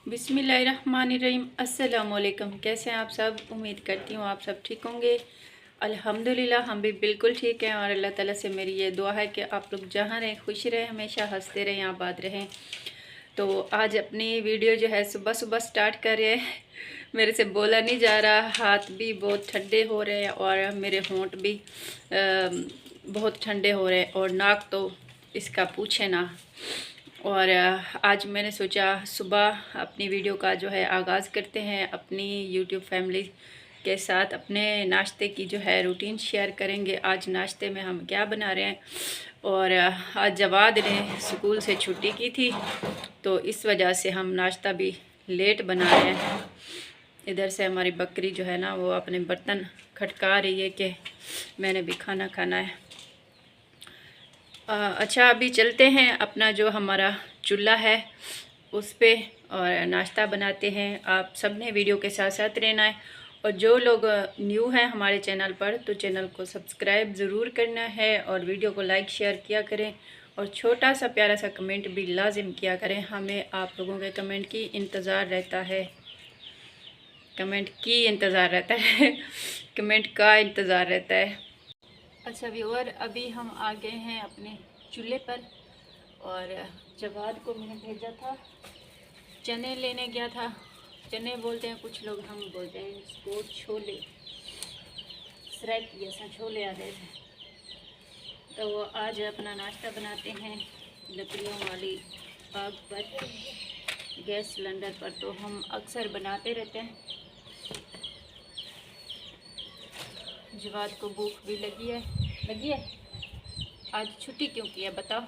बिस्मिल्लाहिर्रहमानिर्रहीम। अस्सलाम वालेकुम। कैसे हैं आप सब? उम्मीद करती हूँ आप सब ठीक होंगे। अल्हम्दुलिल्लाह हम भी बिल्कुल ठीक हैं और अल्लाह ताला से मेरी ये दुआ है कि आप लोग जहाँ रहें खुश रहें, हमेशा हंसते रहें, आबाद रहें। तो आज अपनी वीडियो जो है सुबह सुबह स्टार्ट कर रहे हैं। मेरे से बोला नहीं जा रहा, हाथ भी बहुत ठंडे हो रहे हैं और मेरे होंठ भी बहुत ठंडे हो रहे हैं और नाक तो इसका पूछे ना। और आज मैंने सोचा सुबह अपनी वीडियो का जो है आगाज़ करते हैं। अपनी यूट्यूब फैमिली के साथ अपने नाश्ते की जो है रूटीन शेयर करेंगे। आज नाश्ते में हम क्या बना रहे हैं। और आज जवाद ने स्कूल से छुट्टी की थी तो इस वजह से हम नाश्ता भी लेट बना रहे हैं। इधर से हमारी बकरी जो है ना वो अपने बर्तन खटका रही है कि मैंने भी खाना खाना है। अच्छा अभी चलते हैं अपना जो हमारा चूल्हा है उस पे और नाश्ता बनाते हैं। आप सब ने वीडियो के साथ साथ रहना है और जो लोग न्यू हैं हमारे चैनल पर तो चैनल को सब्सक्राइब ज़रूर करना है और वीडियो को लाइक शेयर किया करें और छोटा सा प्यारा सा कमेंट भी लाजिम किया करें। हमें आप लोगों के कमेंट की इंतज़ार रहता है, कमेंट की इंतज़ार रहता है कमेंट का इंतज़ार रहता है। अच्छा व्यूअर, अभी हम आ गए हैं अपने चूल्हे पर और जवाद को मैंने भेजा था, चने लेने गया था। चने बोलते हैं कुछ लोग, हम बोलते हैं इसको छोले, सराइकी ऐसा छोले आ गए थे। तो वो आज अपना नाश्ता बनाते हैं लकड़ियों वाली आग पर, गैस सिलेंडर पर। तो हम अक्सर बनाते रहते हैं। जवाद को भूख भी लगी है। आज छुट्टी क्यों की है बताओ?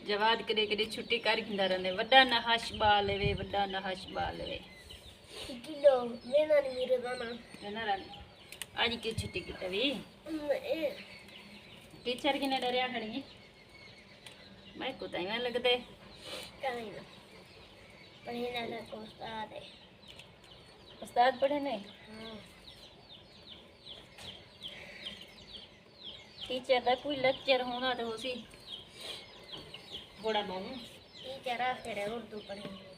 जवाद करे करे छुट्टी कर खिंदा रहंदे। वड्डा नहाश बाल वे, वड्डा नहाश बाल वे किलो मेरा नहीं मेरे दाना ना रानी। आज की छुट्टी की तभी टीचर की ने डरिया खड़ी मैं को ताई लगदे कहीं ना पढ़ने ना को उस्ताद है। उस्ताद पढ़े नहीं? हाँ टीचर का कोई लेक्चर होना तो उसी थोड़ा बहुत टीचर आ फिर उर्दू पढ़ेंगे।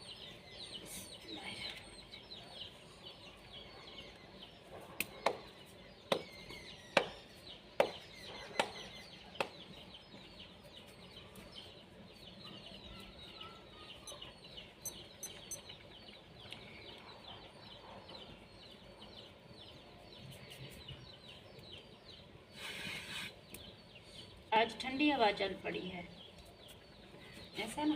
आज ठंडी हवा चल पड़ी है, ऐसा ना।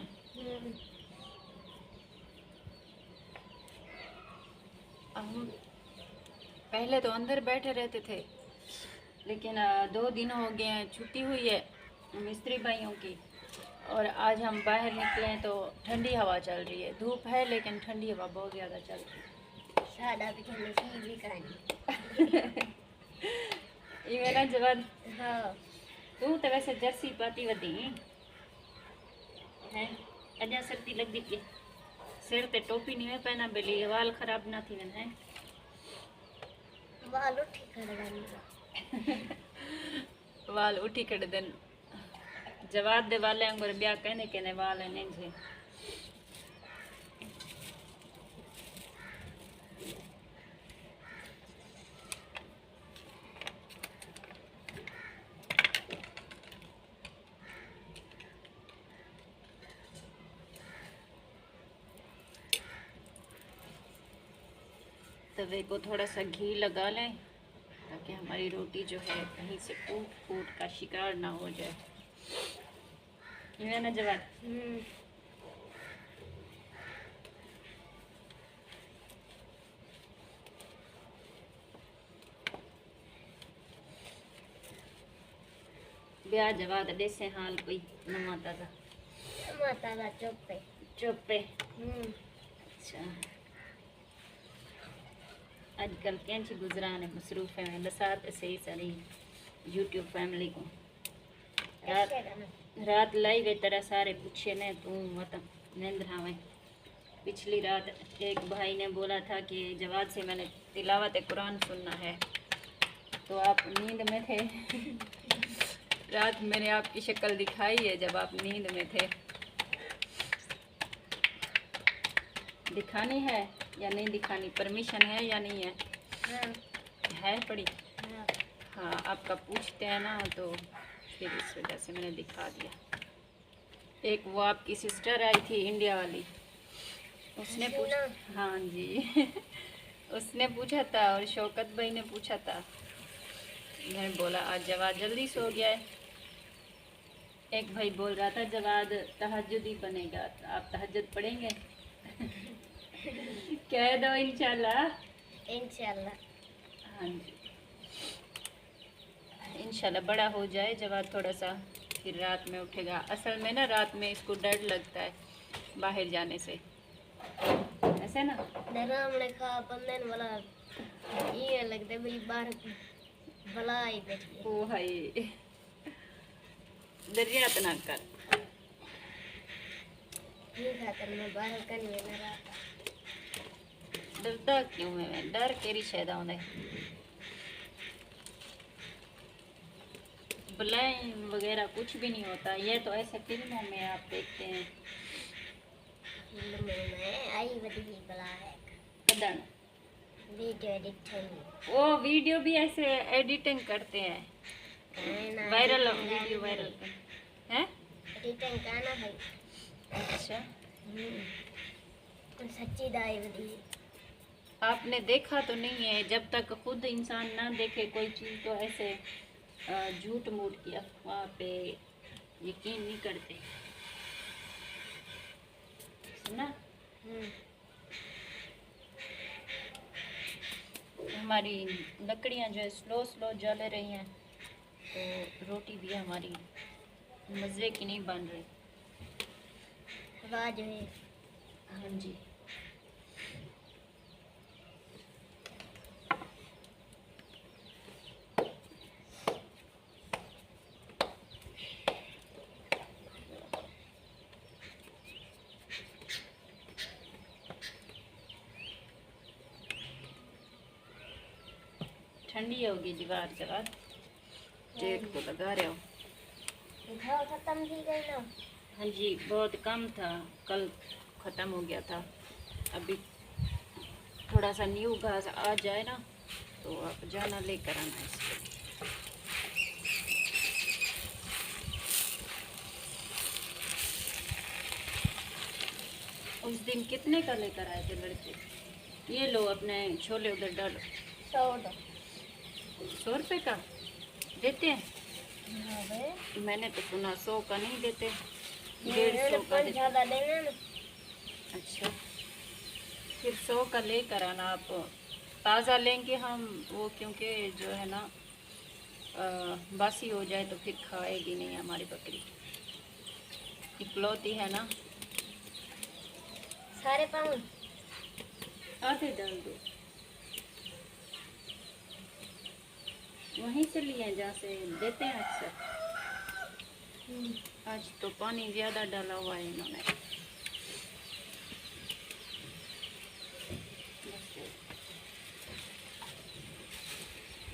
हम पहले तो अंदर बैठे रहते थे लेकिन 2 दिन हो गए हैं छुट्टी हुई है मिस्त्री भाइयों की और आज हम बाहर निकले तो ठंडी हवा चल रही है। धूप है लेकिन ठंडी हवा बहुत ज़्यादा चल रही है। सादा भी खेलने की भी कहानी ये मेरा जवाब। हाँ तू तो वैसे जर्सी पाती वधी है, अजा सर्दी लग दी है। सिर ते टोपी नहीं में पहना बेली, वाल खराब ना थी मैंने है। वाल उठी कर वाल उठी कर देन जवाब दे वाले अंगर ब्याह कहने कहने वाल है नहीं जे। तवे को थोड़ा सा घी लगा लें ताकि हमारी रोटी जो है कहीं से फूट फूट का शिकार ना हो जाए। ये ना जवाब। ब्याह जवाब दे से हाल कोई न माता का चुप पे। अच्छा आजकल कैंची गुजरान है मसरूफ है बसात सही सारी यूट्यूब फैमिली को रात लाई गई तरह सारे पूछे ने तू मत नींद आवे। पिछली रात एक भाई ने बोला था कि जवाद से मैंने तिलावत कुरान सुनना है तो आप नींद में थे रात मैंने आपकी शक्ल दिखाई है जब आप नींद में थे। दिखानी है या नहीं दिखानी, परमिशन है या नहीं है? हाँ है पड़ी। हाँ। हाँ, आपका पूछते हैं ना तो फिर इस वजह से मैंने दिखा दिया। एक वो आपकी सिस्टर आई थी इंडिया वाली, उसने पूछा। हाँ जी उसने पूछा था और शौकत भाई ने पूछा था। मैंने बोला आज जवाद जल्दी सो गया है। एक भाई बोल रहा था जवाद तहज्जुदी बनेगा, तो आप तहज्जुद पढ़ेंगे? कह दो इंशाल्लाह। इंशाल्लाह। हाँ जी, इंशाल्लाह बड़ा हो जाए जवाद थोड़ा सा, फिर रात में उठेगा। असल में ना रात में इसको डर लगता है बाहर जाने से, ऐसे ना। डरा हमने कहा बंदे ने बोला ये लगता भाई बाहर भला ही बैठी ओ भाई दरिया तना कर। ये खातर मैं बाहर का नहीं ना रहा था। डरता क्यों है? मैं डर केरी शायद आउंदा ब्लाइन वगैरह कुछ भी नहीं होता। ये तो ऐसे फिल्मों में आप देखते हैं। फिल्म में आई बड़ी बला है कदन वीडियो एडिटिंग। वो वीडियो भी ऐसे एडिटिंग करते हैं, वायरल वीडियो वायरल है। एडिटिंग का ना भाई। अच्छा, तो सच्ची दाई बड़ी। आपने देखा तो नहीं है? जब तक खुद इंसान ना देखे कोई चीज़ तो ऐसे झूठ मूठ की अफवाह पे यकीन नहीं करते, सुना? हमारी लकड़ियाँ जो है स्लो स्लो जल रही हैं, तो रोटी भी हमारी मज़े की नहीं बन रही। वाह जो है। हाँ जी, ठंडी होगी दीवार जवाब जेठ को लगा रहे हो। घाव खत्म थी गई ना। हाँ जी, बहुत कम था, कल ख़त्म हो गया था। अभी थोड़ा सा न्यू घास आ जाए ना तो आप जाना लेकर आना इसको। उस दिन कितने का लेकर आए थे लड़के? ये लो अपने छोले उधर डालो। 100 रुपये का देते हैं? हाँ बे। मैंने तो सुना 100 का नहीं देते, ये 150 का देते। ज़्यादा देना ना। अच्छा, फिर 100 का लेकर आना आप। ताज़ा लेंगे हम वो, क्योंकि जो है ना बासी हो जाए तो फिर खाएगी नहीं हमारी बकरी, इकलौती है ना। सारे पाउंड आधे डाल दो, वहीं से लिए जहाँ से देते हैं अक्सर। आज तो पानी ज़्यादा डाला हुआ है इन्होंने।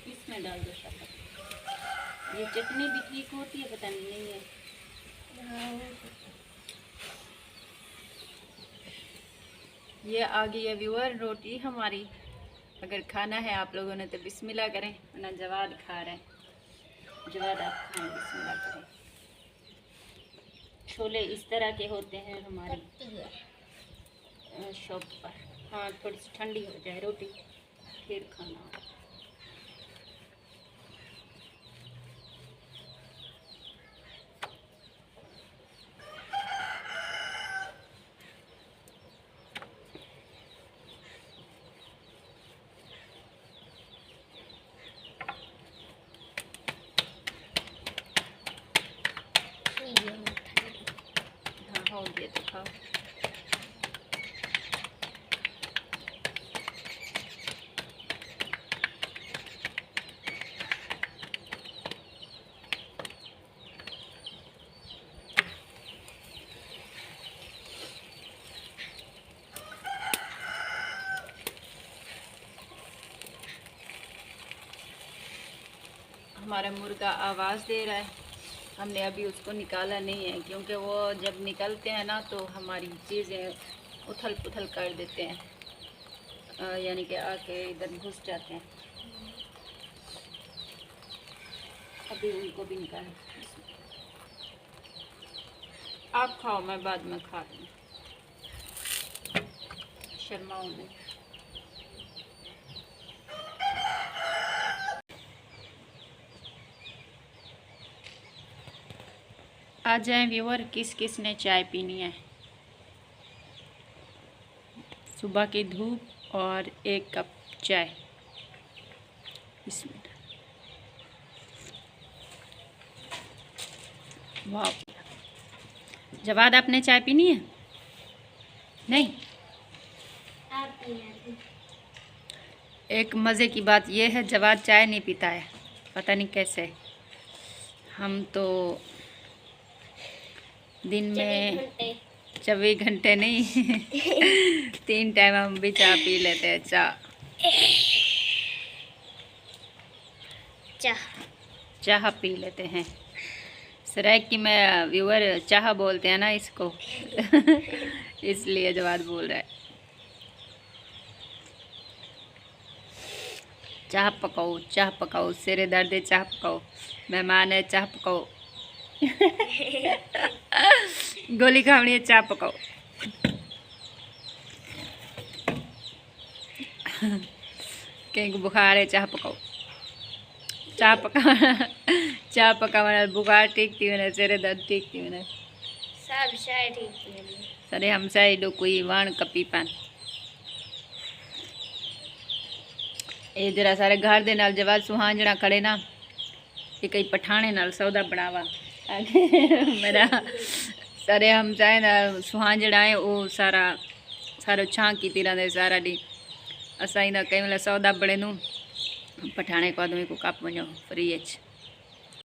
इसमें डाल दो शक्कर। ये चटनी भी ठीक होती है, पता नहीं है। ये आ गई है व्यूअर रोटी हमारी। अगर खाना है आप लोगों ने तो बिस्मिल्लाह करें, वरना जवाद खा रहे हैं। जवाद आप खाएं, बिस्मिल्लाह करें। छोले इस तरह के होते हैं हमारी शॉप पर। हाँ, थोड़ी सी ठंडी हो जाए रोटी फिर खाना। हाँ, हो गया तो खाओ। हमारा मुर्गा आवाज़ दे रहा है, हमने अभी उसको निकाला नहीं है, क्योंकि वो जब निकलते हैं ना तो हमारी चीज़ें उथल पुथल कर देते हैं, यानी कि आके इधर घुस जाते हैं। अभी उनको भी निकाल, आप खाओ, मैं बाद में खा लूँ, शर्माओ नहीं। आ जाएं व्यूअर, किस किस ने चाय पीनी है। सुबह की धूप और 1 कप चाय। इसमें वाह, जवाद आपने चाय पीनी है? नहीं। आप पीना। एक मज़े की बात यह है, जवाद चाय नहीं पीता है, पता नहीं कैसे। हम तो दिन में 24 घंटे नहीं 3 टाइम हम भी चाय पी लेते हैं। चाह पी लेते हैं। सराय की मैं व्यूअर चाह बोलते हैं ना इसको इसलिए जवाद बोल रहा है। चाह पकाओ, सिरे दर्द है, चाह पकाओ, मेहमान है, चाह पकाओ गोली खानी है, चाह पकाओ कहीं को बुखार है, चाह पकाओ। चाह पका बुखार ठीक थी मैंने, सिरे दर्द ठीक थी मैंने, सब शायद ठीक थी। सरे हम साइड कोई वाण कपी पान ये जरा सारे घर दे नाल जवाद सुहांजना खड़े ना, ये कई पठाने नाल सौदा बनावा मेरा सारे हम चाहे ना सुहांजना है वो सारो छां की तीरा दे सारा डी असाई ना कई मतलब सौदा बड़े नू पठाने को आदमी को कप वञो फ्री है।